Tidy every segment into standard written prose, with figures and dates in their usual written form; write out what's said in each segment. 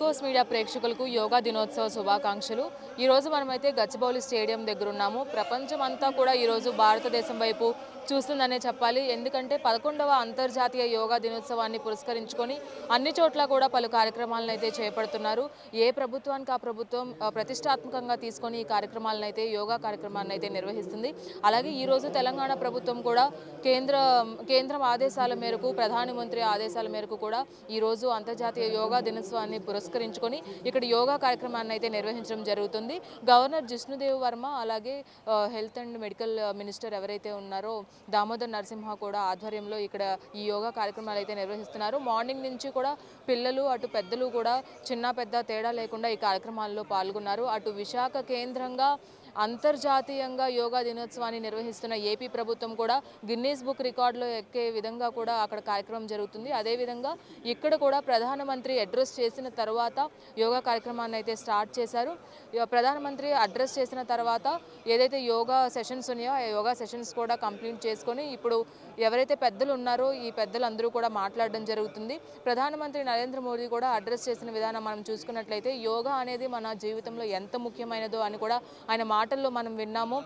ఈకోస్ media ప్రేక్షకులకు యోగా దినోత్సవ శుభాకాంక్షలు. ఈరోజు మనమైతే గచ్చిబౌలి స్టేడియం దగ్గర ఉన్నాము. ప్రపంచమంతా కూడా ఈరోజు భారతదేశం వైపు చూస్తుందనే చెప్పాలి. ఎందుకంటే 11వ అంతర్జాతీయ యోగా దినోత్సవాన్ని పురస్కరించుకొని అన్ని చోట్ల కూడా పలు కార్యక్రమాలను అయితే చేపడుతున్నారు. ఏ ప్రభుత్వానికి ఆ ప్రభుత్వం ప్రతిష్టాత్మకంగా తీసుకొని ఈ కార్యక్రమాలను అయితే యోగా కార్యక్రమాన్ని అయితే నిర్వహిస్తుంది. అలాగే ఈరోజు తెలంగాణ ప్రభుత్వం కూడా కేంద్రం ఆదేశాల మేరకు, ప్రధానమంత్రి ఆదేశాల మేరకు కూడా ఈరోజు అంతర్జాతీయ యోగా దినోత్సవాన్ని పురస్కరించుకొని ఇక్కడ యోగా కార్యక్రమాన్ని అయితే నిర్వహించడం జరుగుతుంది. గవర్నర్ జిష్ణుదేవ్ వర్మ అలాగే హెల్త్ అండ్ మెడికల్ మినిస్టర్ ఎవరైతే ఉన్నారో దామోదర్ నరసింహ కూడా ఆధ్వర్యంలో ఇక్కడ ఈ యోగా కార్యక్రమాలు అయితే నిర్వహిస్తున్నారు. మార్నింగ్ నుంచి కూడా పిల్లలు అటు పెద్దలు కూడా చిన్న పెద్ద తేడా లేకుండా ఈ కార్యక్రమాల్లో పాల్గొన్నారు. అటు విశాఖ కేంద్రంగా అంతర్జాతీయంగా యోగా దినోత్సవాన్ని నిర్వహిస్తున్న ఏపీ ప్రభుత్వం కూడా గిన్నీస్ బుక్ రికార్డులో ఎక్కే విధంగా కూడా అక్కడ కార్యక్రమం జరుగుతుంది. అదేవిధంగా ఇక్కడ కూడా ప్రధానమంత్రి అడ్రస్ చేసిన తర్వాత యోగా కార్యక్రమాన్ని అయితే స్టార్ట్ చేశారు. ప్రధానమంత్రి అడ్రస్ చేసిన తర్వాత ఏదైతే యోగా సెషన్స్ ఉన్నాయో ఆ యోగా సెషన్స్ కూడా కంప్లీట్ చేసుకొని ఇప్పుడు ఎవరైతే పెద్దలు ఉన్నారో ఈ పెద్దలందరూ కూడా మాట్లాడడం జరుగుతుంది. ప్రధానమంత్రి నరేంద్ర మోదీ కూడా అడ్రస్ చేసిన విధానం మనం చూసుకున్నట్లయితే యోగా అనేది మన జీవితంలో ఎంత ముఖ్యమైనదో అని కూడా ఆయన మాటల్లో మనం విన్నాము.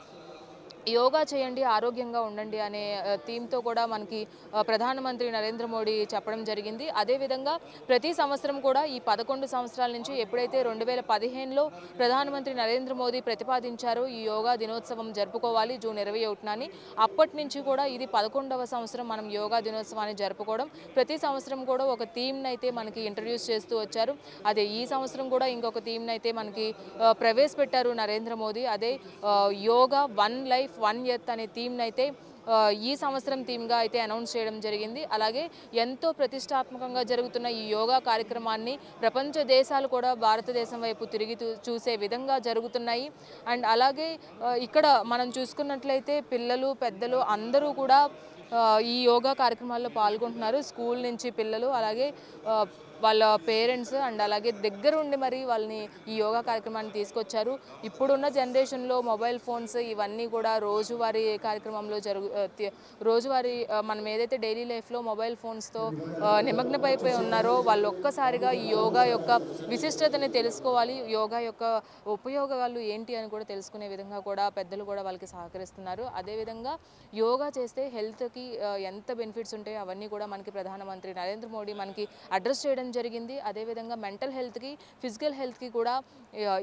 యోగా చేయండి, ఆరోగ్యంగా ఉండండి అనే థీమ్తో కూడా మనకి ప్రధానమంత్రి నరేంద్ర మోడీ చెప్పడం జరిగింది. అదేవిధంగా ప్రతి సంవత్సరం కూడా ఈ 11 సంవత్సరాల నుంచి ఎప్పుడైతే 2015లో ప్రధానమంత్రి నరేంద్ర మోదీ ప్రతిపాదించారో ఈ యోగా దినోత్సవం జరుపుకోవాలి జూన్ 21 అప్పటి నుంచి కూడా ఇది 11వ సంవత్సరం మనం యోగా దినోత్సవాన్ని జరుపుకోవడం. ప్రతి సంవత్సరం కూడా ఒక థీమ్ని అయితే మనకి ఇంట్రడ్యూస్ చేస్తూ వచ్చారు. అదే ఈ సంవత్సరం కూడా ఇంకొక థీమ్ని అయితే మనకి ప్రవేశపెట్టారు నరేంద్ర మోదీ. అదే yoga one life one earth అనే థీమ్ని అయితే ఈ సంవత్సరం థీమ్గా అయితే అనౌన్స్ చేయడం జరిగింది. అలాగే ఎంతో ప్రతిష్టాత్మకంగా జరుగుతున్న ఈ యోగా కార్యక్రమాన్ని ప్రపంచ దేశాలు కూడా భారతదేశం వైపు తిరిగి చూసే విధంగా జరుగుతున్నాయి. అండ్ అలాగే ఇక్కడ మనం చూసుకున్నట్లయితే పిల్లలు పెద్దలు అందరూ కూడా ఈ యోగా కార్యక్రమాల్లో పాల్గొంటున్నారు. స్కూల్ నుంచి పిల్లలు అలాగే వాళ్ళ పేరెంట్స్ అండ్ అలాగే దగ్గర ఉండి మరి వాళ్ళని ఈ యోగా కార్యక్రమాన్ని తీసుకొచ్చారు. ఇప్పుడున్న జనరేషన్లో మొబైల్ ఫోన్స్ ఇవన్నీ కూడా రోజువారీ కార్యక్రమంలో రోజువారీ మనం ఏదైతే డైలీ లైఫ్లో మొబైల్ ఫోన్స్తో నిమగ్నమైపోయి ఉన్నారో వాళ్ళు ఒక్కసారిగా ఈ యోగా యొక్క విశిష్టతని తెలుసుకోవాలి, యోగా యొక్క ఉపయోగాలు ఏంటి అని కూడా తెలుసుకునే విధంగా కూడా పెద్దలు కూడా వాళ్ళకి సహకరిస్తున్నారు. అదేవిధంగా యోగా చేస్తే హెల్త్కి ఎంత బెనిఫిట్స్ ఉంటాయో అవన్నీ కూడా మనకి ప్రధానమంత్రి నరేంద్ర మోడీ మనకి అడ్రస్ చేయడం జరిగింది. అదేవిధంగా మెంటల్ హెల్త్కి ఫిజికల్ హెల్త్కి కూడా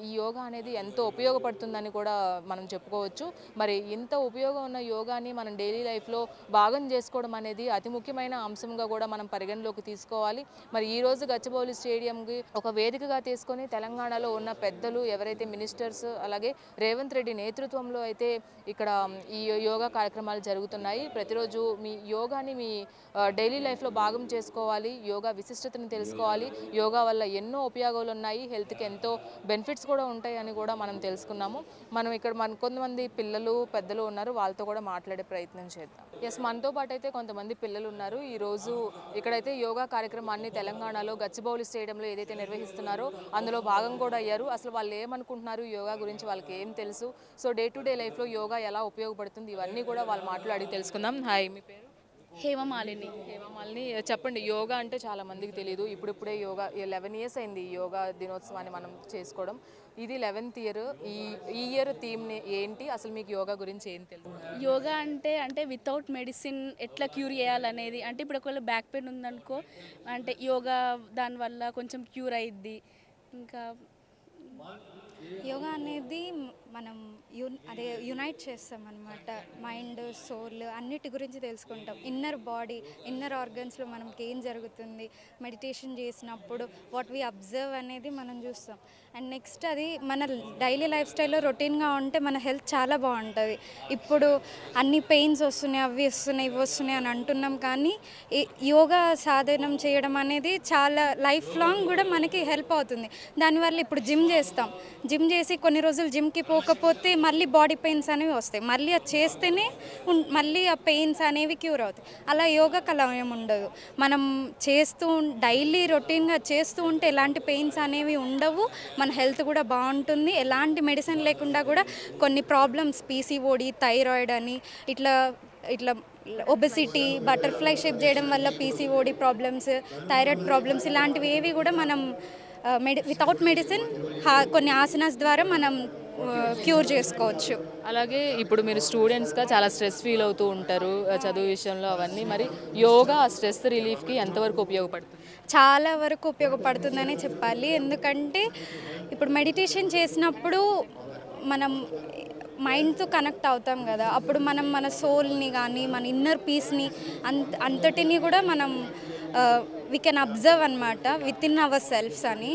ఈ యోగా అనేది ఎంతో ఉపయోగపడుతుందని కూడా మనం చెప్పుకోవచ్చు. మరి ఇంత ఉపయోగం ఉన్న యోగాని మనం డైలీ లైఫ్లో భాగం చేసుకోవడం అనేది అతి ముఖ్యమైన అంశంగా కూడా మనం పరిగణలోకి తీసుకోవాలి. మరి ఈరోజు గచ్చిబౌలి స్టేడియంకి ఒక వేదికగా తీసుకొని తెలంగాణలో ఉన్న పెద్దలు ఎవరైతే మినిస్టర్స్ అలాగే రేవంత్ రెడ్డి నేతృత్వంలో అయితే ఇక్కడ ఈ యోగా కార్యక్రమాలు జరుగుతున్నాయి. ప్రతిరోజు మీ యోగాని మీ డైలీ లైఫ్లో భాగం చేసుకోవాలి, యోగా విశిష్టతను తెలుసుకోవాలి. యోగా వల్ల ఎన్నో ఉపయోగాలు ఉన్నాయి, హెల్త్కి ఎంతో బెనిఫిట్స్ కూడా ఉంటాయి అని కూడా మనం తెలుసుకున్నాము. మనం ఇక్కడ కొంతమంది పిల్లలు పెద్దలు ఉన్నారు, వాళ్ళతో కూడా మాట్లాడే ప్రయత్నం చేద్దాం. ఎస్, మనతో పాటు అయితే కొంతమంది పిల్లలు ఉన్నారు. ఈరోజు ఇక్కడైతే యోగా కార్యక్రమాన్ని తెలంగాణలో గచ్చిబౌలి స్టేడియంలో ఏదైతే నిర్వహిస్తున్నారో అందులో భాగం కూడా అయ్యారు. అసలు వాళ్ళు ఏమనుకుంటున్నారు యోగా గురించి, వాళ్ళకి ఏం తెలుసు, సో డే టు డే లైఫ్లో యోగా ఎలా ఉపయోగపడుతుంది ఇవన్నీ కూడా వాళ్ళు మాట్లాడి తెలుసుకుందాం. హాయ్, మీ పేరు? హేమమాలిని. హేమమాలిని, చెప్పండి. యోగా అంటే చాలా మందికి తెలియదు. ఇప్పుడిప్పుడే యోగా 11 ఇయర్స్ అయింది ఈ యోగా దినోత్సవాన్ని మనం చేసుకోవడం. ఇది 11th ఇయర్. ఈ ఇయర్ థీమ్ని ఏంటి, అసలు మీకు యోగా గురించి ఏం తెలుసు? యోగా అంటే వితౌట్ మెడిసిన్ ఎట్లా క్యూర్ చేయాలనేది. అంటే ఇప్పుడు ఒకవేళ బ్యాక్ పెయిన్ ఉందనుకో, అంటే యోగా దానివల్ల కొంచెం క్యూర్ అయ్యిద్ది. ఇంకా యోగా అనేది మనం యునైట్ చేస్తాం అనమాట. మైండ్, సోల్ అన్నిటి గురించి తెలుసుకుంటాం. ఇన్నర్ బాడీ, ఇన్నర్ ఆర్గన్స్లో మనకి ఏం జరుగుతుంది మెడిటేషన్ చేసినప్పుడు, వాట్ వి అబ్జర్వ్ అనేది మనం చూస్తాం. అండ్ నెక్స్ట్ అది మన డైలీ లైఫ్ స్టైల్లో రొటీన్గా ఉంటే మన హెల్త్ చాలా బాగుంటుంది. ఇప్పుడు అన్ని పెయిన్స్ వస్తున్నాయి, అవి వస్తున్నాయి, ఇవి వస్తున్నాయి అని అంటున్నాం, కానీ యోగా సాధనం చేయడం అనేది చాలా లైఫ్ లాంగ్ కూడా మనకి హెల్ప్ అవుతుంది. దానివల్ల ఇప్పుడు జిమ్ చేసి కొన్ని రోజులు జిమ్కి పోకపోతే మళ్ళీ బాడీ పెయిన్స్ అనేవి వస్తాయి. మళ్ళీ అది చేస్తేనే మళ్ళీ ఆ పెయిన్స్ అనేవి క్యూర్ అవుతాయి. అలా యోగాకి అలా ఏమి ఉండదు. మనం డైలీ రొటీన్గా చేస్తూ ఉంటే ఎలాంటి పెయిన్స్ అనేవి ఉండవు. మన హెల్త్ కూడా బాగుంటుంది. ఎలాంటి మెడిసిన్ లేకుండా కూడా కొన్ని ప్రాబ్లమ్స్, పీసీఓడి, థైరాయిడ్ అని ఇట్లా ఒబెసిటీ, బటర్ఫ్లై షేప్ చేయడం వల్ల పీసీఓడి ప్రాబ్లమ్స్, థైరాయిడ్ ప్రాబ్లమ్స్ ఇలాంటివి ఏవి కూడా మనం వితౌట్ మెడిసిన్ కొన్ని ఆసనాస్ ద్వారా మనం క్యూర్ చేసుకోవచ్చు. అలాగే ఇప్పుడు మీరు స్టూడెంట్స్గా చాలా స్ట్రెస్ ఫీల్ అవుతూ ఉంటారు చదువు విషయంలో అవన్నీ, మరి యోగా ఆ స్ట్రెస్ రిలీఫ్కి ఎంతవరకు ఉపయోగపడుతుంది? చాలా వరకు ఉపయోగపడుతుందనే చెప్పాలి. ఎందుకంటే ఇప్పుడు మెడిటేషన్ చేసినప్పుడు మనం మైండ్తో కనెక్ట్ అవుతాం కదా, అప్పుడు మనం మన సోల్ని కానీ మన ఇన్నర్ పీస్ని అంతటిని కూడా మనం వీ కెన్ అబ్జర్వ్ అనమాట విత్ ఇన్ అవర్ సెల్ఫ్స్ అని.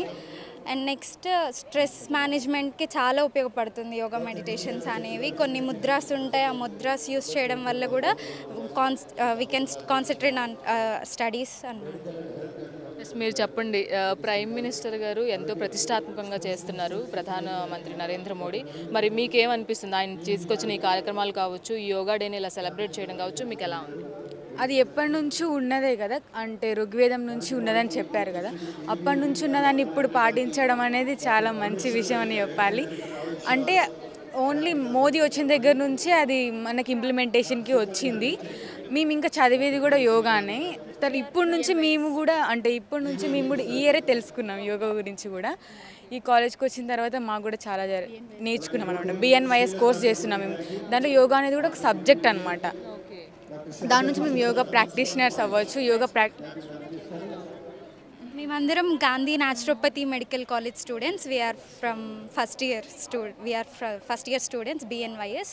అండ్ నెక్స్ట్ స్ట్రెస్ మేనేజ్మెంట్కి చాలా ఉపయోగపడుతుంది యోగా మెడిటేషన్స్ అనేవి. కొన్ని ముద్రాస్ ఉంటాయి, ఆ ముద్రాస్ యూస్ చేయడం వల్ల కూడా we can concentrate on studies అన్నమాట. మీరు చెప్పండి, ప్రైమ్ మినిస్టర్ గారు ఎంతో ప్రతిష్టాత్మకంగా చేస్తున్నారు, ప్రధానమంత్రి నరేంద్ర మోడీ. మరి మీకేమనిపిస్తుంది ఆయన తీసుకొచ్చిన ఈ కార్యక్రమాలు కావచ్చు, ఈ యోగా డేని ఇలా సెలబ్రేట్ చేయడం కావచ్చు, మీకు ఎలా ఉంది? అది ఎప్పటి నుంచి ఉన్నదే కదా, అంటే ఋగ్వేదం నుంచి ఉన్నదని చెప్పారు కదా, అప్పటి నుంచి ఉన్నదాన్ని ఇప్పుడు పాటించడం అనేది చాలా మంచి విషయం అని చెప్పాలి. అంటే ఓన్లీ మోదీ వచ్చిన దగ్గర నుంచి అది మనకి ఇంప్లిమెంటేషన్కి వచ్చింది. మేము ఇంకా చదివేది కూడా యోగానే. ఇప్పటి నుంచి మేము కూడా ఈ ఇయరే తెలుసుకున్నాం యోగా గురించి కూడా. ఈ కాలేజ్కి వచ్చిన తర్వాత మాకు కూడా చాలా నేర్చుకున్నాం అనమాట. BNYS కోర్స్ చేస్తున్నాం మేము. దాంట్లో యోగా అనేది కూడా ఒక సబ్జెక్ట్ అనమాట. దాని నుంచి మేము యోగా ప్రాక్టీషనర్స్ అవ్వచ్చు. మేమందరం Gandhi naturopathy medical college students. We are first year students BNYS.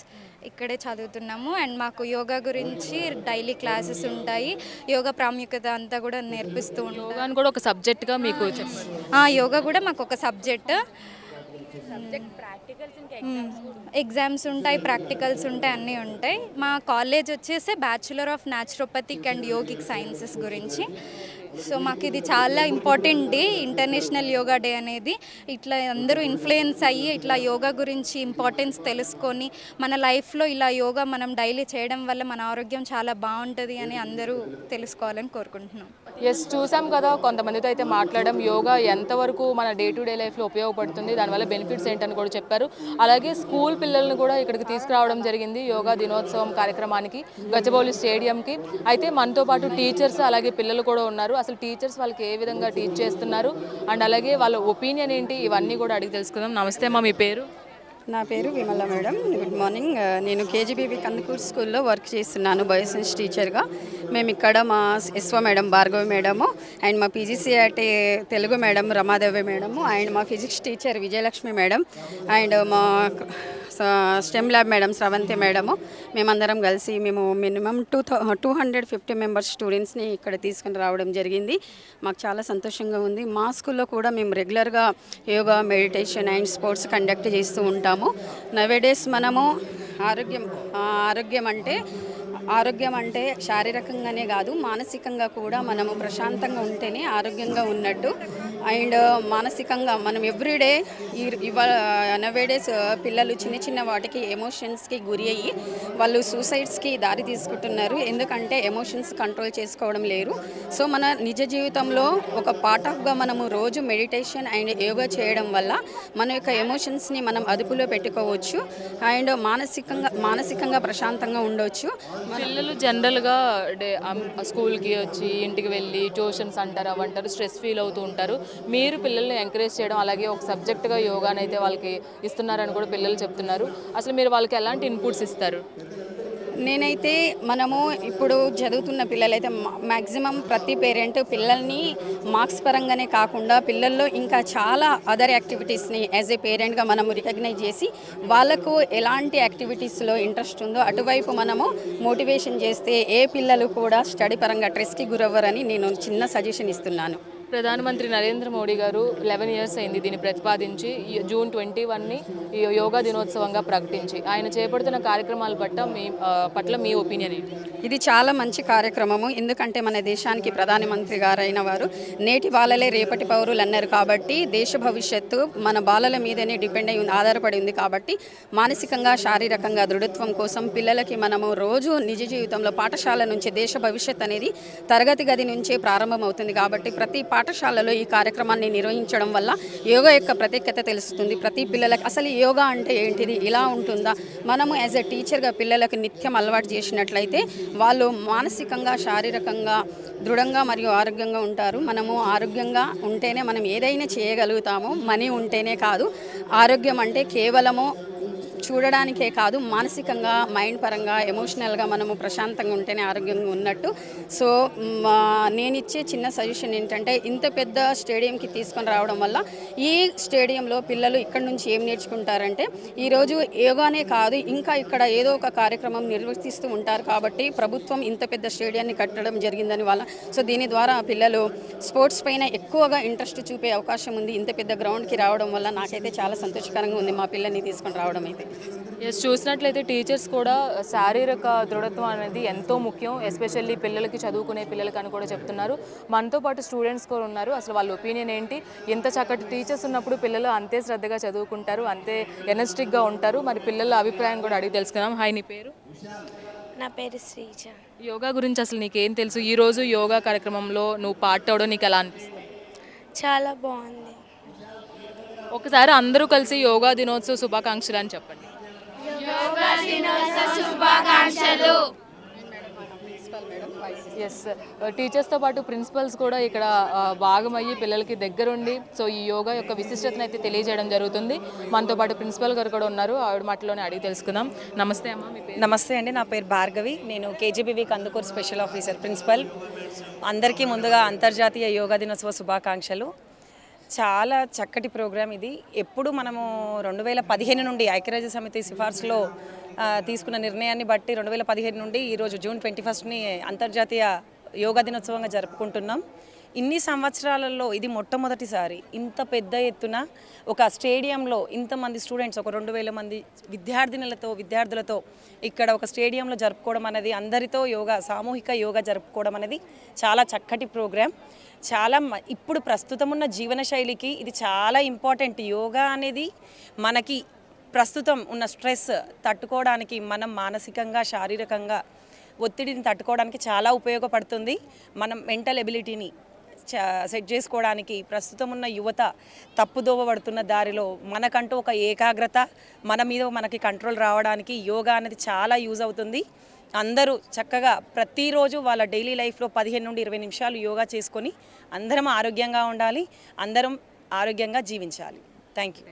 ఇక్కడే చదువుతున్నాము. అండ్ మాకు యోగా గురించి డైలీ క్లాసెస్ ఉంటాయి. యోగా ప్రాముఖ్యత అంతా కూడా నేర్పిస్తూ ఉంటాం. యోగాని కూడా ఒక సబ్జెక్ట్గా మీకు చెప్పండి. యోగా కూడా మాకు ఒక సబ్జెక్ట్. ఎగ్జామ్స్ ఉంటాయి, ప్రాక్టికల్స్ ఉంటాయి, అన్నీ ఉంటాయి. మా కాలేజ్ వచ్చేసి bachelor of naturopathic and yogic sciences గురించి. సో మాకు ఇది చాలా important day, international yoga day అనేది. ఇట్లా అందరూ ఇన్ఫ్లుయెన్స్ అయ్యి ఇట్లా యోగా గురించి ఇంపార్టెన్స్ తెలుసుకొని మన లైఫ్లో ఇలా యోగా మనం డైలీ చేయడం వల్ల మన ఆరోగ్యం చాలా బాగుంటుంది అని అందరూ తెలుసుకోవాలని కోరుకుంటున్నాం. ఎస్, చూసాం కదా, కొంతమందితో అయితే మాట్లాడడం యోగా ఎంతవరకు మన డే టు డే లైఫ్లో ఉపయోగపడుతుంది, దానివల్ల బెనిఫిట్స్ ఏంటని కూడా చెప్పారు. అలాగే స్కూల్ పిల్లల్ని కూడా ఇక్కడికి తీసుకురావడం జరిగింది యోగా దినోత్సవం కార్యక్రమానికి గచ్చిబౌలి స్టేడియంకి. అయితే మనతో పాటు టీచర్స్ అలాగే పిల్లలు కూడా ఉన్నారు. అసలు టీచర్స్ వాళ్ళకి ఏ విధంగా టీచ్ చేస్తున్నారు అండ్ అలాగే వాళ్ళ ఒపీనియన్ ఏంటి, ఇవన్నీ కూడా అడిగి తెలుసుకుందాం. నమస్తే అమ్మా, మీ పేరు? నా పేరు విమల మేడం. Good morning. నేను KGBB కందుకూరు స్కూల్లో వర్క్ చేస్తున్నాను బయోసైన్స్ టీచర్గా. మేము ఇక్కడ మా ఎస్వ మేడం భార్గవి మేడము అండ్ మా PGCRT Telugu madam Ramadevi madam and మా physics teacher Vijayalakshmi madam and మా STEM lab madam Sravanthi madam, మేమందరం కలిసి మేము మినిమం 250 మెంబర్స్ స్టూడెంట్స్ని ఇక్కడ తీసుకుని రావడం జరిగింది. మాకు చాలా సంతోషంగా ఉంది. మా స్కూల్లో కూడా మేము రెగ్యులర్గా yoga, meditation and sports conduct చేస్తూ ఉంటాము. నవేడేస్ మనము ఆరోగ్యం అంటే శారీరకంగానే కాదు, మానసికంగా కూడా మనము ప్రశాంతంగా ఉంటేనే ఆరోగ్యంగా ఉన్నట్టు. అండ్ మానసికంగా మనం ఎవ్రీడే నవేడేస్ పిల్లలు చిన్న వాటికి ఎమోషన్స్కి గురి అయ్యి వాళ్ళు సూసైడ్స్కి దారి తీసుకుంటున్నారు. ఎందుకంటే ఎమోషన్స్ కంట్రోల్ చేసుకోవడం లేరు. సో మన నిజ జీవితంలో ఒక పార్ట్ ఆఫ్గా మనము రోజు మెడిటేషన్ అండ్ యోగా చేయడం వల్ల మన యొక్క ఎమోషన్స్ని మనం అదుపులో పెట్టుకోవచ్చు అండ్ మానసికంగా ప్రశాంతంగా ఉండవచ్చు. పిల్లలు జనరల్గా స్కూల్కి వచ్చి ఇంటికి వెళ్ళి ట్యూషన్స్ అంటారు అవంటారు, స్ట్రెస్ ఫీల్ అవుతూ ఉంటారు. మీరు పిల్లల్ని ఎంకరేజ్ చేయడం అలాగే ఒక సబ్జెక్ట్గా యోగాని అయితే వాళ్ళకి ఇస్తున్నారని కూడా పిల్లలు చెప్తున్నారు. అసలు మీరు వాళ్ళకి ఎలాంటి ఇన్పుట్స్ ఇస్తారు? నేనైతే మనము ఇప్పుడు చదువుతున్న పిల్లలైతే మ్యాక్సిమం ప్రతి పేరెంట్ పిల్లల్ని మార్క్స్ పరంగానే కాకుండా పిల్లల్లో ఇంకా చాలా అదర్ యాక్టివిటీస్ని యాజ్ ఏ పేరెంట్గా మనము రికగ్నైజ్ చేసి వాళ్ళకు ఎలాంటి యాక్టివిటీస్లో ఇంట్రెస్ట్ ఉందో అటువైపు మనము మోటివేషన్ చేస్తే ఏ పిల్లలు కూడా స్టడీ పరంగా స్ట్రెస్కి గురవ్వరని నేను చిన్న సజెషన్ ఇస్తున్నాను. ప్రధానమంత్రి నరేంద్ర మోడీ గారు 11 years అయింది దీన్ని ప్రతిపాదించి జూన్ 21ని యోగా దినోత్సవంగా ప్రకటించి. ఆయన చేపడుతున్న కార్యక్రమాల పట్ల మీ ఒపీనియన్ ఏంటి? ఇది చాలా మంచి కార్యక్రమము. ఎందుకంటే మన దేశానికి ప్రధానమంత్రి గారైన వారు నేటి బాలలే రేపటి పౌరులు అన్నారు. కాబట్టి దేశ భవిష్యత్తు మన బాలల మీదనే డిపెండ్ అయి ఆధారపడి ఉంది. కాబట్టి మానసికంగా శారీరకంగా దృఢత్వం కోసం పిల్లలకి మనము రోజు నిజ జీవితంలో పాఠశాల నుంచి దేశ భవిష్యత్ అనేది తరగతి గది నుంచే ప్రారంభమవుతుంది. కాబట్టి ప్రతి పాఠశాలలో ఈ కార్యక్రమాన్ని నిర్వహించడం వల్ల యోగా యొక్క ప్రత్యేకత తెలుస్తుంది. ప్రతి పిల్లలకి అసలు యోగా అంటే ఏంటిది, ఇలా ఉంటుందా, మనము యాజ్ ఎ టీచర్గా పిల్లలకు నిత్యం అలవాటు చేసినట్లయితే వాళ్ళు మానసికంగా శారీరకంగా దృఢంగా మరియు ఆరోగ్యంగా ఉంటారు. మనము ఆరోగ్యంగా ఉంటేనే మనం ఏదైనా చేయగలుగుతాము. మనీ ఉంటేనే కాదు, ఆరోగ్యం అంటే కేవలము చూడడానికే కాదు, మానసికంగా మైండ్ పరంగా ఎమోషనల్గా మనము ప్రశాంతంగా ఉంటేనే ఆరోగ్యంగా ఉన్నట్టు. సో నేను ఇచ్చే చిన్న సజెషన్ ఏంటంటే ఇంత పెద్ద స్టేడియంకి తీసుకొని రావడం వల్ల ఈ స్టేడియంలో పిల్లలు ఇక్కడ నుంచి ఏం నేర్చుకుంటారంటే ఈరోజు యోగానే కాదు ఇంకా ఇక్కడ ఏదో ఒక కార్యక్రమం నిర్వర్తిస్తూ ఉంటారు. కాబట్టి ప్రభుత్వం ఇంత పెద్ద స్టేడియాన్ని కట్టడం జరిగిందని వల్ల సో దీని ద్వారా పిల్లలు స్పోర్ట్స్ పైన ఎక్కువగా ఇంట్రెస్ట్ చూపే అవకాశం ఉంది. ఇంత పెద్ద గ్రౌండ్కి రావడం వల్ల నాకైతే చాలా సంతోషకరంగా ఉంది మా పిల్లల్ని తీసుకొని రావడం అయితే. ఎస్, చూసినట్లయితే టీచర్స్ కూడా శారీరక దృఢత్వం అనేది ఎంతో ముఖ్యం, ఎస్పెషల్లీ పిల్లలకి, చదువుకునే పిల్లలకి అని కూడా చెప్తున్నారు. మనతో పాటు స్టూడెంట్స్ కూడా ఉన్నారు. అసలు వాళ్ళ ఒపీనియన్ ఏంటి, ఇంత చక్కటి టీచర్స్ ఉన్నప్పుడు పిల్లలు అంతే శ్రద్ధగా చదువుకుంటారు, అంతే ఎనర్జెటిక్గా ఉంటారు. మరి పిల్లల అభిప్రాయం కూడా అడిగి తెలుసుకుందాం. హాయ్, నీ పేరు? నా పేరు శ్రీజ. యోగా గురించి అసలు నీకేం తెలుసు? ఈరోజు యోగా కార్యక్రమంలో నువ్వు పార్ట్ అవడం నీకు ఎలా అనిపిస్తుంది? చాలా బాగుంది. ఒకసారి అందరూ కలిసి యోగా దినోత్సవ శుభాకాంక్షలు అని చెప్పండి. ఎస్, టీచర్స్తో పాటు ప్రిన్సిపల్స్ కూడా ఇక్కడ భాగమయ్యి పిల్లలకి దగ్గరుండి సో ఈ యోగా యొక్క విశిష్టతను అయితే తెలియజేయడం జరుగుతుంది. మనతో పాటు ప్రిన్సిపల్ గారు కూడా ఉన్నారు, ఆవిడ మాటలోనే అడిగి తెలుసుకుందాం. నమస్తే అమ్మ, మీ పేరు? నమస్తే అండి, నా పేరు భార్గవి. నేను KGBV Kandukur special officer principal. అందరికీ ముందుగా అంతర్జాతీయ యోగా దినోత్సవ శుభాకాంక్షలు. చాలా చక్కటి ప్రోగ్రాం ఇది. ఎప్పుడు మనము 2015 నుండి ఐక్యరాజ్య సమితి సిఫార్సులో తీసుకున్న నిర్ణయాన్ని బట్టి 2015 నుండి ఈరోజు జూన్ 21ని అంతర్జాతీయ యోగా దినోత్సవంగా జరుపుకుంటున్నాం. ఇన్ని సంవత్సరాలలో ఇది మొట్టమొదటిసారి ఇంత పెద్ద ఎత్తున ఒక స్టేడియంలో ఇంతమంది స్టూడెంట్స్, ఒక 2000 మంది విద్యార్థులతో ఇక్కడ ఒక స్టేడియంలో జరుపుకోవడం అనేది, అందరితో యోగా, సామూహిక యోగా జరుపుకోవడం అనేది చాలా చక్కటి ప్రోగ్రాం. ఇప్పుడు ప్రస్తుతం ఉన్న జీవన శైలికి ఇది చాలా ఇంపార్టెంట్. యోగా అనేది మనకి ప్రస్తుతం ఉన్న స్ట్రెస్ తట్టుకోవడానికి, మనం మానసికంగా శారీరకంగా ఒత్తిడిని తట్టుకోవడానికి చాలా ఉపయోగపడుతుంది. మనం మెంటల్ ఎబిలిటీని సెట్ చేసుకోవడానికి, ప్రస్తుతం ఉన్న యువత తప్పుదోవ పడుతున్న దారిలో మనకంటూ ఒక ఏకాగ్రత, మన మీద మనకి కంట్రోల్ రావడానికి యోగా అనేది చాలా యూజ్ అవుతుంది. అందరూ చక్కగా ప్రతిరోజు వాళ్ళ డైలీ లైఫ్లో 15 నుండి 20 నిమిషాలు యోగా చేసుకొని అందరం ఆరోగ్యంగా ఉండాలి, అందరం ఆరోగ్యంగా జీవించాలి. Thank you.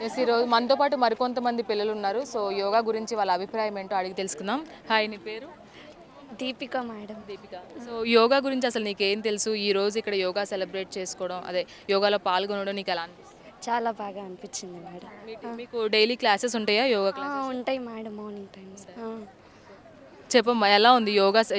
ఎస్, ఈరోజు మనతో పాటు మరికొంతమంది పిల్లలు ఉన్నారు. సో యోగా గురించి వాళ్ళ అభిప్రాయం ఏంటో అడిగి తెలుసుకుందాం. హాయ్, నీ పేరు? దీపిక మేడం. దీపిక, సో యోగా గురించి అసలు నీకేం తెలుసు? ఈరోజు ఇక్కడ యోగా సెలబ్రేట్ చేసుకోవడం, అదే యోగాలో పాల్గొనడం నీకు ఎలా అనిపిస్తుంది? చాలా బాగా అనిపించింది మేడం. మీకు డైలీ క్లాసెస్ ఉంటాయా? యోగా క్లాసెస్ ఉంటాయి మేడం, మార్నింగ్ టైమ్స్. చెప్పమ్మా, ఎలా ఉంది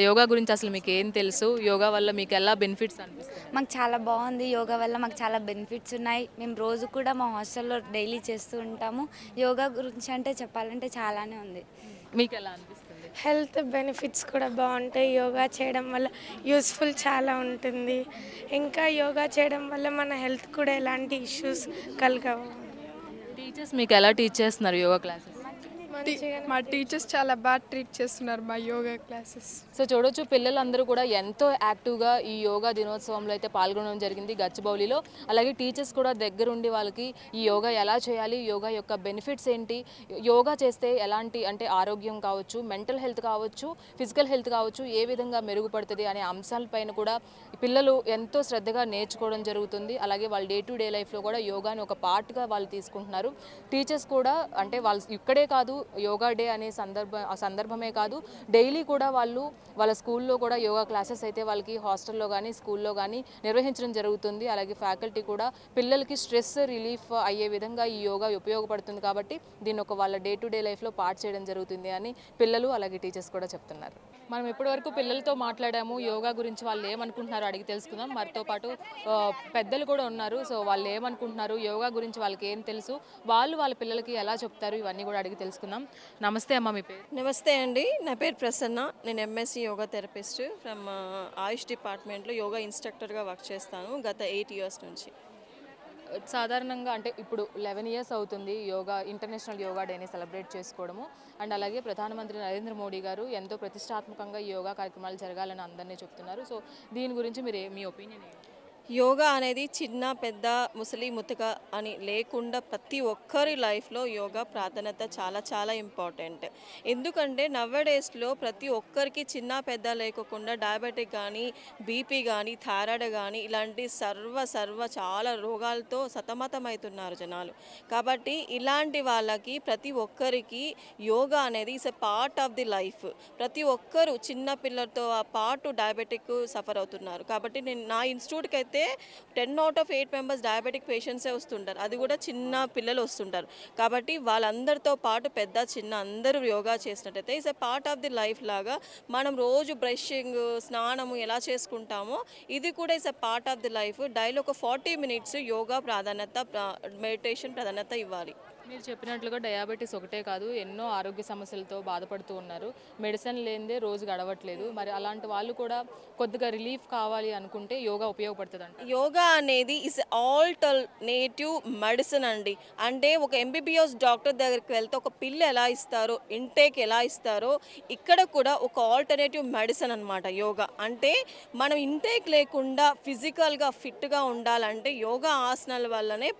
యోగా గురించి అసలు మీకు ఏం తెలుసు? యోగా వల్ల మీకు ఎలా బెనిఫిట్స్ అనిపిస్తుంది? మాకు చాలా బాగుంది. యోగా వల్ల మాకు చాలా బెనిఫిట్స్ ఉన్నాయి. మేము రోజు కూడా మా హాస్టల్లో డైలీ చేస్తూ ఉంటాము. యోగా గురించి అంటే చెప్పాలంటే చాలానే ఉంది. మీకు ఎలా అనిపిస్తుంది? హెల్త్ బెనిఫిట్స్ కూడా బాగుంటాయి. యోగా చేయడం వల్ల యూస్ఫుల్ చాలా ఉంటుంది. ఇంకా యోగా చేయడం వల్ల మన హెల్త్ కూడా ఎలాంటి ఇష్యూస్ కలగవు. టీచర్స్ మీకు ఎలా టీచ్ చేస్తున్నారు యోగా క్లాసెస్? మా టీచర్స్ చాలా బాగా ట్రీట్ చేస్తున్నారు మా యోగా క్లాసెస్. సో చూడొచ్చు, పిల్లలందరూ కూడా ఎంతో యాక్టివ్గా ఈ యోగా దినోత్సవంలో అయితే పాల్గొనడం జరిగింది గచ్చిబౌలిలో. అలాగే టీచర్స్ కూడా దగ్గరుండి వాళ్ళకి ఈ యోగా ఎలా చేయాలి, యోగా యొక్క బెనిఫిట్స్ ఏంటి, యోగా చేస్తే ఎలాంటి అంటే ఆరోగ్యం కావచ్చు, మెంటల్ హెల్త్ కావచ్చు, ఫిజికల్ హెల్త్ కావచ్చు, ఏ విధంగా మెరుగుపడుతుంది అనే అంశాలపైన కూడా పిల్లలు ఎంతో శ్రద్ధగా నేర్చుకోవడం జరుగుతుంది. అలాగే వాళ్ళ డే టు డే లైఫ్లో కూడా యోగాని ఒక పార్ట్గా వాళ్ళు తీసుకుంటున్నారు. టీచర్స్ కూడా అంటే వాళ్ళు ఇక్కడే కాదు, యోగా డే అనే సందర్భమే కాదు, డైలీ కూడా వాళ్ళు వాళ్ళ స్కూల్లో కూడా యోగా క్లాసెస్ అయితే వాళ్ళకి హాస్టల్లో కానీ స్కూల్లో కానీ నిర్వహించడం జరుగుతుంది. అలాగే ఫ్యాకల్టీ కూడా పిల్లలకి స్ట్రెస్ రిలీఫ్ అయ్యే విధంగా ఈ యోగా ఉపయోగపడుతుంది. కాబట్టి దీన్ని ఒక వాళ్ళ డే టు డే లైఫ్లో పార్ట్ చేయడం జరుగుతుంది అని పిల్లలు అలాగే టీచర్స్ కూడా చెప్తున్నారు. మనం ఇప్పటివరకు పిల్లలతో మాట్లాడాము, యోగా గురించి వాళ్ళు ఏమనుకుంటున్నారో అడిగి తెలుసుకుందాం. మనతో పాటు పెద్దలు కూడా ఉన్నారు. సో వాళ్ళు ఏమనుకుంటున్నారు, యోగా గురించి వాళ్ళకి ఏం తెలుసు, వాళ్ళు వాళ్ళ పిల్లలకి ఎలా చెప్తారు, ఇవన్నీ కూడా అడిగి తెలుసుకుందాం. నమస్తే అమ్మ, మీ పేరు? నమస్తే అండి, నా పేరు ప్రసన్న. నేను ఎంఎస్సి యోగా థెరపిస్ట్ ఫ్రమ్ ఆయుష్ డిపార్ట్మెంట్లో యోగా ఇన్స్ట్రక్టర్గా వర్క్ చేస్తాను గత 8 years నుంచి. సాధారణంగా అంటే ఇప్పుడు 11 years అవుతుంది యోగా ఇంటర్నేషనల్ యోగా డేని సెలబ్రేట్ చేసుకోవడము. అండ్ అలాగే ప్రధానమంత్రి నరేంద్ర మోడీ గారు ఎంతో ప్రతిష్టాత్మకంగా ఈ యోగా కార్యక్రమాలు జరగాలని అందరినీ చెప్తున్నారు. సో దీని గురించి మీరు మీ ఒపీనియన్ ఏంటి? యోగా అనేది చిన్న పెద్ద ముసలి ముతక అని లేకుండా ప్రతి ఒక్కరి లైఫ్లో యోగా ప్రాధాన్యత చాలా చాలా ఇంపార్టెంట్. ఎందుకంటే నవ్వేడేస్లో ప్రతి ఒక్కరికి చిన్న పెద్ద లేకోకుండా డయాబెటిక్ కానీ బీపీ కానీ థైరాయిడ్ కానీ ఇలాంటి సర్వ చాలా రోగాలతో సతమతమవుతున్నారు జనాలు. కాబట్టి ఇలాంటి వాళ్ళకి ప్రతి ఒక్కరికి యోగా అనేది is a part of the life. ప్రతి ఒక్కరు చిన్న పిల్లలతో పాటు డయాబెటిక్ సఫర్ అవుతున్నారు. కాబట్టి నేను నా ఇన్స్టిట్యూట్కి అయితే 10 out of 8 మెంబర్స్ డయాబెటిక్ పేషెంట్సే వస్తుంటారు. అది కూడా చిన్న పిల్లలు వస్తుంటారు. కాబట్టి వాళ్ళందరితో పాటు పెద్ద చిన్న అందరూ యోగా చేసినట్టయితే it's a part of the life లాగా మనం రోజు బ్రషింగ్ స్నానము ఎలా చేసుకుంటామో ఇది కూడా it's a part of the life. Daily ఒక 40 minutes యోగా ప్రాధాన్యత మెడిటేషన్ ప్రాధాన్యత ఇవ్వాలి. మీరు చెప్పినట్లుగా డయాబెటీస్ ఒకటే కాదు, ఎన్నో ఆరోగ్య సమస్యలతో బాధపడుతూ ఉన్నారు. మెడిసిన్ లేనిదే రోజు గడవట్లేదు. మరి అలాంటి వాళ్ళు కూడా కొద్దిగా రిలీఫ్ కావాలి అనుకుంటే యోగా ఉపయోగపడుతుందంట. యోగా అనేది ఇస్ ఆల్టర్నేటివ్ మెడిసిన్ అండి. అంటే ఒక ఎంబీబీఎస్ డాక్టర్ దగ్గరికి వెళ్తే ఒక పిల్ ఎలా ఇస్తారో, ఇంటేక్ ఎలా ఇస్తారో, ఇక్కడ కూడా ఒక ఆల్టర్నేటివ్ మెడిసిన్ అనమాట యోగా. అంటే మనం ఇంటేక్ లేకుండా ఫిజికల్గా ఫిట్గా ఉండాలంటే యోగా ఆసనాల వల్లనే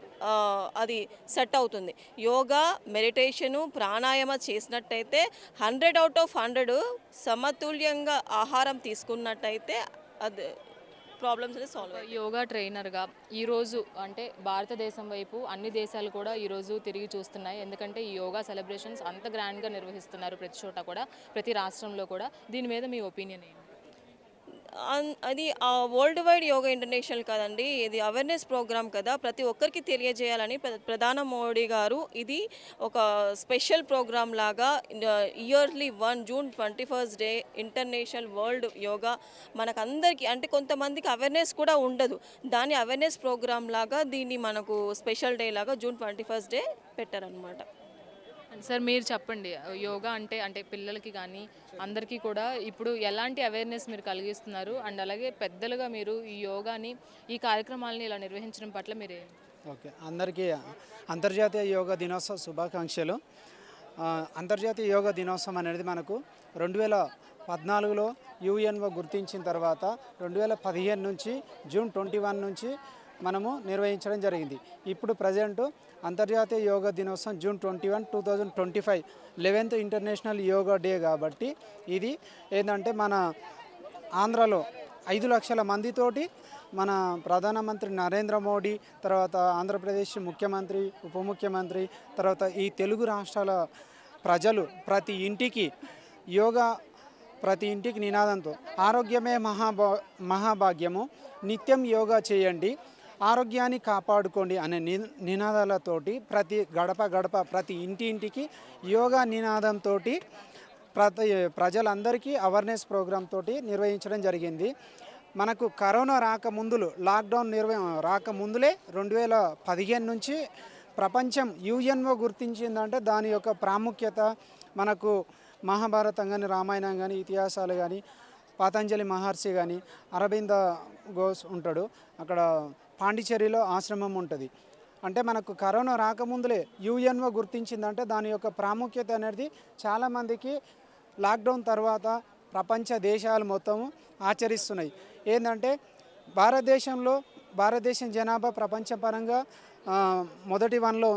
అది సెట్ అవుతుంది. యోగా మెడిటేషను ప్రాణాయామ చేసినట్టయితే 100 out of 100 సమతుల్యంగా ఆహారం తీసుకున్నట్టయితే అది ప్రాబ్లమ్స్ అనేది సాల్వ్ అవుతాయి. యోగా ట్రైనర్గా ఈరోజు అంటే భారతదేశం వైపు అన్ని దేశాలు కూడా ఈరోజు తిరిగి చూస్తున్నాయి. ఎందుకంటే ఈ యోగా సెలబ్రేషన్స్ అంత గ్రాండ్గా నిర్వహిస్తున్నారు ప్రతి చోట కూడా, ప్రతి రాష్ట్రంలో కూడా. దీని మీద మీ ఒపీనియన్ ఏంటి? అది వరల్డ్ వైడ్ యోగా ఇంటర్నేషనల్ కదండి, ఇది అవేర్నెస్ ప్రోగ్రామ్ కదా, ప్రతి ఒక్కరికి తెలియజేయాలని ప్రధాని మోడీ గారు ఇది ఒక స్పెషల్ ప్రోగ్రామ్ లాగా yearly June 21st international world yoga మనకందరికీ, అంటే కొంతమందికి అవేర్నెస్ కూడా ఉండదు, దాని అవేర్నెస్ ప్రోగ్రామ్ లాగా దీన్ని మనకు స్పెషల్ డే లాగా June 21st పెట్టారనమాట. సార్ మీరు చెప్పండి, యోగా అంటే పిల్లలకి కానీ అందరికీ కూడా ఇప్పుడు ఎలాంటి అవేర్నెస్ మీరు కలిగిస్తున్నారు? అండ్ అలాగే పెద్దలుగా మీరు ఈ యోగాని, ఈ కార్యక్రమాలని ఇలా నిర్వహించడం పట్ల మీరు ఓకే, అందరికీ అంతర్జాతీయ యోగా దినోత్సవ శుభాకాంక్షలు. అంతర్జాతీయ యోగా దినోత్సవం అనేది మనకు 2014లో యుఎన్ఓ గుర్తించిన తర్వాత 2015 నుంచి June 21 నుంచి మనము నిర్వహించడం జరిగింది. ఇప్పుడు ప్రజెంట్ అంతర్జాతీయ యోగా దినోత్సవం June 21, 2025 11th international yoga day. కాబట్టి ఇది ఏంటంటే మన ఆంధ్రాలో 5 లక్షల మందితోటి మన ప్రధానమంత్రి నరేంద్ర మోడీ, తర్వాత ఆంధ్రప్రదేశ్ ముఖ్యమంత్రి, ఉప ముఖ్యమంత్రి, తర్వాత ఈ తెలుగు రాష్ట్రాల ప్రజలు ప్రతి ఇంటికి యోగా, ప్రతి ఇంటికి నినాదంతో ఆరోగ్యమే మహాభాగ్యము, నిత్యం యోగా చేయండి, ఆరోగ్యాన్ని కాపాడుకోండి అనే నినాదాలతోటి ప్రతి గడప ప్రతి ఇంటికి యోగా నినాదంతో ప్రజలందరికీ అవేర్నెస్ ప్రోగ్రామ్ తోటి నిర్వహించడం జరిగింది. మనకు కరోనా రాకముందులు, లాక్డౌన్ రాకముందులే 2015 నుంచి ప్రపంచం యుఎన్ఓ గుర్తించిందంటే దాని యొక్క ప్రాముఖ్యత మనకు మహాభారతం కానీ, రామాయణం కానీ, ఇతిహాసాలు కానీ, పతంజలి మహర్షి కానీ, అరవింద ఘోష్ ఉంటాడు, అక్కడ పాండిచేరిలో ఆశ్రమం ఉంటుంది. అంటే మనకు కరోనా రాకముందులే యుఎన్ఓ గుర్తించిందంటే దాని యొక్క ప్రాముఖ్యత అనేది చాలామందికి లాక్డౌన్ తర్వాత ప్రపంచ దేశాలు మొత్తం ఆచరిస్తున్నాయి. ఏంటంటే భారతదేశం జనాభా ప్రపంచపరంగా మొదటి 1లో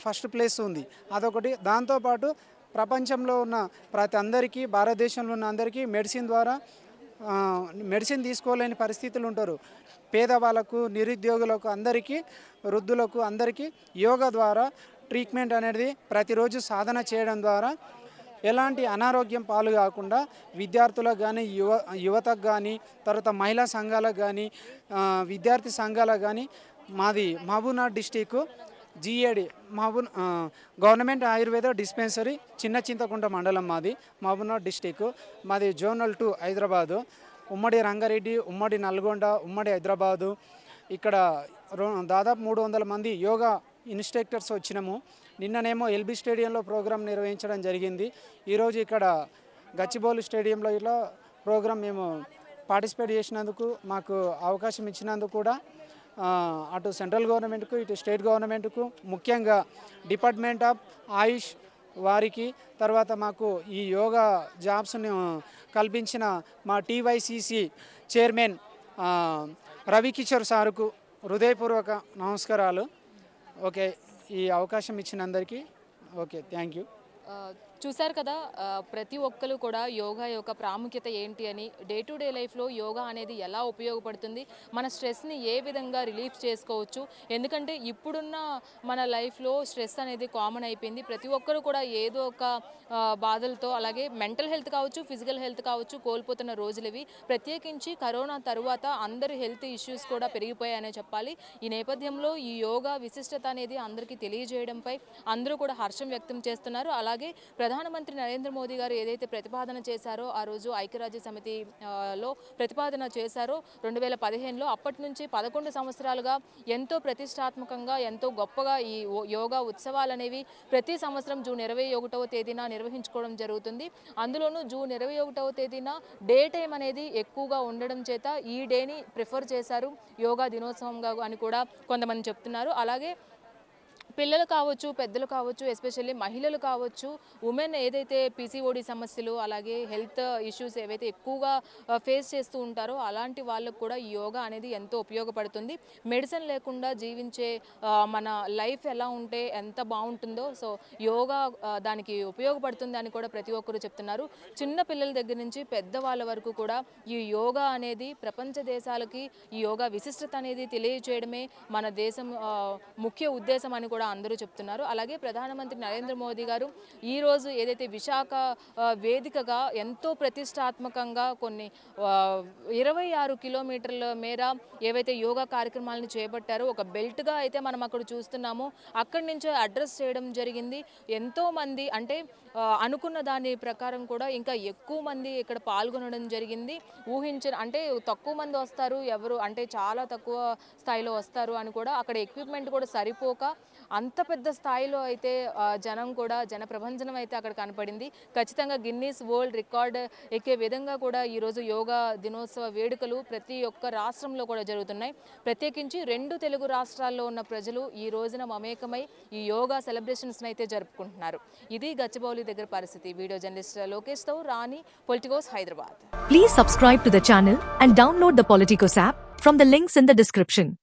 ఫస్ట్ ప్లేస్ ఉంది, అదొకటి. దాంతోపాటు ప్రపంచంలో ఉన్న ప్రతి అందరికీ, భారతదేశంలో ఉన్న అందరికీ మెడిసిన్ తీసుకోలేని పరిస్థితులు ఉంటారు. పేదవాళ్ళకు, నిరుద్యోగులకు, అందరికీ, వృద్ధులకు అందరికీ యోగా ద్వారా ట్రీట్మెంట్ అనేది ప్రతిరోజు సాధన చేయడం ద్వారా ఎలాంటి అనారోగ్యం పాలు కాకుండా విద్యార్థులకు కానీ, యువతకు కానీ, తర్వాత మహిళా సంఘాలకు కానీ, విద్యార్థి సంఘాలకు కానీ, మాది Mahabubnagar district GAD government Ayurveda dispensary చిన్న చింతకుంట మండలం మాది, మహబూబ్నగర్ డిస్టిక్. మాది జోనల్ 2 హైదరాబాదు, ఉమ్మడి రంగారెడ్డి, ఉమ్మడి నల్గొండ, ఉమ్మడి హైదరాబాదు. ఇక్కడ దాదాపు 300 మంది యోగా ఇన్స్ట్రక్టర్స్ వచ్చినాము. నిన్ననేమో LB స్టేడియంలో ప్రోగ్రాం నిర్వహించడం జరిగింది. ఈరోజు ఇక్కడ గచ్చిబౌలి స్టేడియంలో ఇలా ప్రోగ్రాం మేము పార్టిసిపేట్ చేసినందుకు, మాకు అవకాశం ఇచ్చినందుకు కూడా అటు సెంట్రల్ గవర్నమెంట్కు, ఇటు స్టేట్ గవర్నమెంట్కు, ముఖ్యంగా డిపార్ట్మెంట్ ఆఫ్ ఆయుష్ వారికి, తర్వాత మాకు ఈ యోగా జాబ్స్ని కల్పించిన మా TYCC చైర్మన్ రవికిషోర్ సార్కు హృదయపూర్వక నమస్కారాలు. ఓకే, ఈ అవకాశం ఇచ్చిన అందరికీ ఓకే, థ్యాంక్ యూ. చూశారు కదా, ప్రతి ఒక్కరు కూడా యోగా యొక్క ప్రాముఖ్యత ఏంటి అని, డే టు డే లైఫ్లో యోగా అనేది ఎలా ఉపయోగపడుతుంది, మన స్ట్రెస్ని ఏ విధంగా రిలీఫ్ చేసుకోవచ్చు. ఎందుకంటే ఇప్పుడున్న మన లైఫ్లో స్ట్రెస్ అనేది కామన్ అయిపోయింది. ప్రతి ఒక్కరు కూడా ఏదో ఒక బాధలతో, అలాగే మెంటల్ హెల్త్ కావచ్చు, ఫిజికల్ హెల్త్ కావచ్చు, కోల్పోతున్న రోజులు ఇవి. ప్రత్యేకించి కరోనా తరువాత అందరి హెల్త్ ఇష్యూస్ కూడా పెరిగిపోయాయనే చెప్పాలి. ఈ నేపథ్యంలో ఈ యోగా విశిష్టత అనేది అందరికీ తెలియజేయడంపై అందరూ కూడా హర్షం వ్యక్తం చేస్తున్నారు. అలాగే ప్రధానమంత్రి నరేంద్ర మోదీ గారు ఏదైతే ప్రతిపాదన చేశారో, ఆ రోజు ఐక్యరాజ్య సమితిలో ప్రతిపాదన చేశారో 2015లో, అప్పటి నుంచి 11 సంవత్సరాలుగా ఎంతో ప్రతిష్టాత్మకంగా, ఎంతో గొప్పగా ఈ యోగా ఉత్సవాలు అనేవి ప్రతి సంవత్సరం జూన్ 21వ తేదీన నిర్వహించుకోవడం జరుగుతుంది. అందులోనూ జూన్ 21వ తేదీన డే టైం అనేది ఎక్కువగా ఉండడం చేత ఈ డేని ప్రిఫర్ చేశారు యోగా దినోత్సవంగా అని కూడా కొంతమంది చెప్తున్నారు. అలాగే పిల్లలు కావచ్చు, పెద్దలు కావచ్చు, ఎస్పెషల్లీ మహిళలు కావచ్చు, ఉమెన్ ఏదైతే పీసీఓడి సమస్యలు, అలాగే హెల్త్ ఇష్యూస్ ఏవైతే ఎక్కువగా ఫేస్ చేస్తూ ఉంటారో అలాంటి వాళ్ళకు కూడా ఈ యోగా అనేది ఎంతో ఉపయోగపడుతుంది. మెడిసిన్ లేకుండా జీవించే మన లైఫ్ ఎలా ఉంటే ఎంత బాగుంటుందో, సో యోగా దానికి ఉపయోగపడుతుంది అని కూడా ప్రతి ఒక్కరు చెప్తున్నారు. చిన్న పిల్లల దగ్గర నుంచి పెద్దవాళ్ళ వరకు కూడా ఈ యోగా అనేది ప్రపంచ దేశాలకి ఈ యోగా విశిష్టత అనేది తెలియజేయడమే మన దేశం ముఖ్య ఉద్దేశం అని కూడా అందరూ చెప్తున్నారు. అలాగే ప్రధానమంత్రి నరేంద్ర మోదీ గారు ఈరోజు ఏదైతే విశాఖ వేదికగా ఎంతో ప్రతిష్టాత్మకంగా కొన్ని 26 కిలోమీటర్ల మేర ఏవైతే యోగా కార్యక్రమాలను చేపట్టారో, ఒక బెల్ట్గా అయితే మనం అక్కడ చూస్తున్నాము, అక్కడి నుంచే అడ్రస్ చేయడం జరిగింది. ఎంతోమంది అంటే అనుకున్న దాని ప్రకారం కూడా ఇంకా ఎక్కువ మంది ఇక్కడ పాల్గొనడం జరిగింది. ఊహించిన అంటే తక్కువ మంది వస్తారు, ఎవరు అంటే చాలా తక్కువ స్థాయిలో వస్తారు అని కూడా, అక్కడ ఎక్విప్మెంట్ కూడా సరిపోక అంత పెద్ద స్థాయిలో అయితే జన ప్రభంజనం అయితే అక్కడ కనపడింది. ఖచ్చితంగా గిన్నీస్ వరల్డ్ రికార్డ్ ఎక్కే విధంగా కూడా ఈరోజు యోగా దినోత్సవ వేడుకలు ప్రతి ఒక్క రాష్ట్రంలో కూడా జరుగుతున్నాయి. ప్రత్యేకించి 2 తెలుగు రాష్ట్రాల్లో ఉన్న ప్రజలు ఈ రోజున మమేకమై ఈ యోగా సెలబ్రేషన్స్ని అయితే జరుపుకుంటున్నారు. ఇది గచ్చిబౌలి దగ్గర పరిస్థితి. వీడియో జర్నలిస్ట్ లోకేష్తో Rani, Politicos, Hyderabad. Please subscribe to the channel and download the Politicos app from the links in the description.